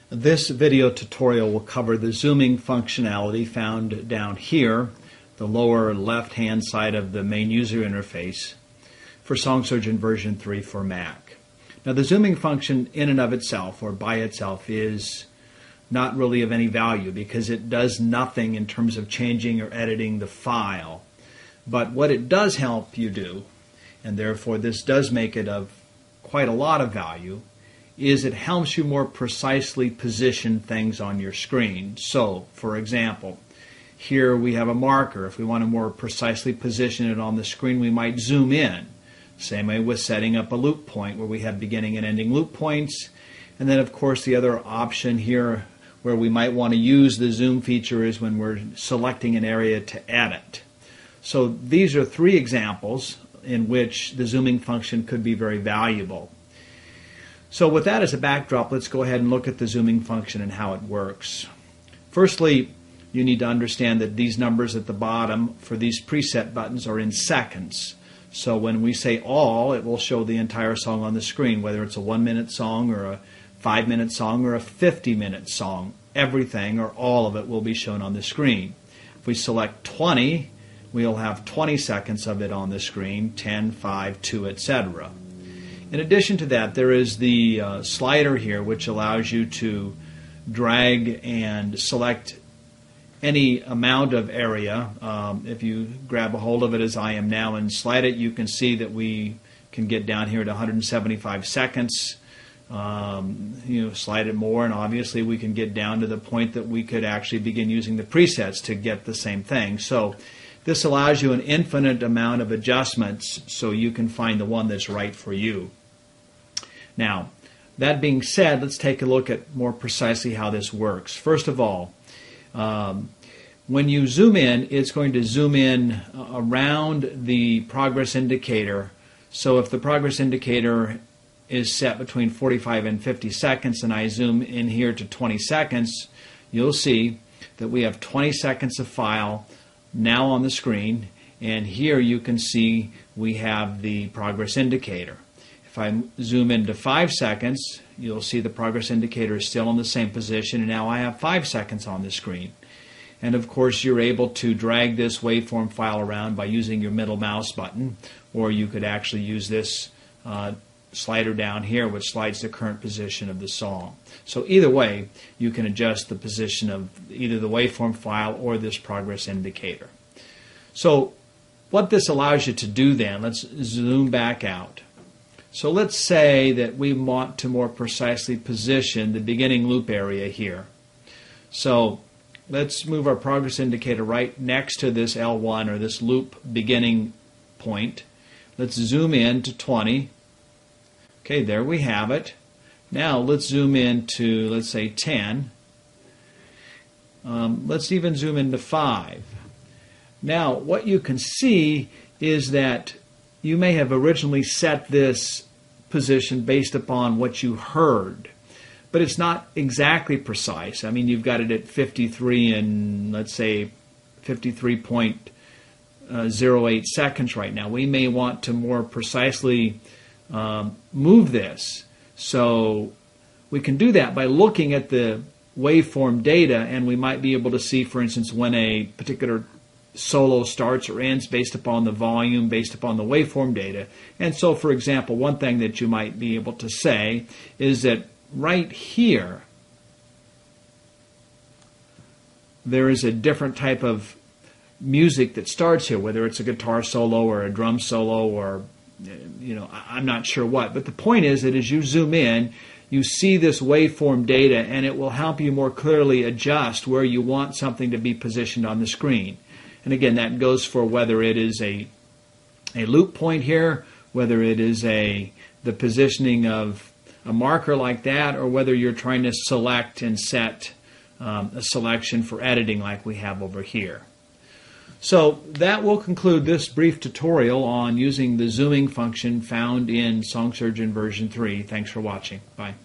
This video tutorial will cover the zooming functionality found down here, the lower left-hand side of the main user interface, for SongSurgeon version 3 for Mac. Now, the zooming function in and of itself, or by itself, is not really of any value because it does nothing in terms of changing or editing the file. But what it does help you do, and therefore this does make it of quite a lot of value, is it helps you more precisely position things on your screen. So, for example, here we have a marker. If we want to more precisely position it on the screen, we might zoom in. Same way with setting up a loop point where we have beginning and ending loop points. And then, of course, the other option here where we might want to use the zoom feature is when we're selecting an area to edit. So these are three examples in which the zooming function could be very valuable. So with that as a backdrop, let's go ahead and look at the zooming function and how it works. Firstly, you need to understand that these numbers at the bottom for these preset buttons are in seconds. So when we say all, it will show the entire song on the screen, whether it's a 1-minute song or a 5-minute song or a 50-minute song. Everything or all of it will be shown on the screen. If we select 20, we'll have 20 seconds of it on the screen, 10, 5, 2, etc. In addition to that, there is the slider here, which allows you to drag and select any amount of area. If you grab a hold of it as I am now and slide it, you can see that we can get down here to 175 seconds. Slide it more, and obviously we can get down to the point that we could actually begin using the presets to get the same thing. So this allows you an infinite amount of adjustments so you can find the one that's right for you. Now, that being said, let's take a look at more precisely how this works. First of all, when you zoom in, it's going to zoom in around the progress indicator. So if the progress indicator is set between 45 and 50 seconds and I zoom in here to 20 seconds, you'll see that we have 20 seconds of file now on the screen, and here you can see we have the progress indicator. If I zoom into 5 seconds, you'll see the progress indicator is still in the same position, and now I have 5 seconds on the screen. And of course, you're able to drag this waveform file around by using your middle mouse button, or you could actually use this slider down here, which slides the current position of the song. So either way, you can adjust the position of either the waveform file or this progress indicator. So what this allows you to do then, let's zoom back out. So let's say that we want to more precisely position the beginning loop area here. So let's move our progress indicator right next to this L1 or this loop beginning point. Let's zoom in to 20. Okay, there we have it. Now let's zoom in to, let's say, 10. Let's even zoom into 5. Now, what you can see is that you may have originally set this position based upon what you heard, but it's not exactly precise. I mean, you've got it at 53 and, let's say, 53.08 seconds right now. We may want to more precisely move this. So we can do that by looking at the waveform data, and we might be able to see, for instance, when a particular solo starts or ends based upon the volume, based upon the waveform data. And so, for example, one thing that you might be able to say is that right here there is a different type of music that starts here, whether it's a guitar solo or a drum solo or I'm not sure what, but the point is that as you zoom in, you see this waveform data, and it will help you more clearly adjust where you want something to be positioned on the screen. And again, that goes for whether it is a loop point here, whether it is the positioning of a marker like that, or whether you're trying to select and set a selection for editing like we have over here. So that will conclude this brief tutorial on using the zooming function found in SongSurgeon version 3. Thanks for watching. Bye.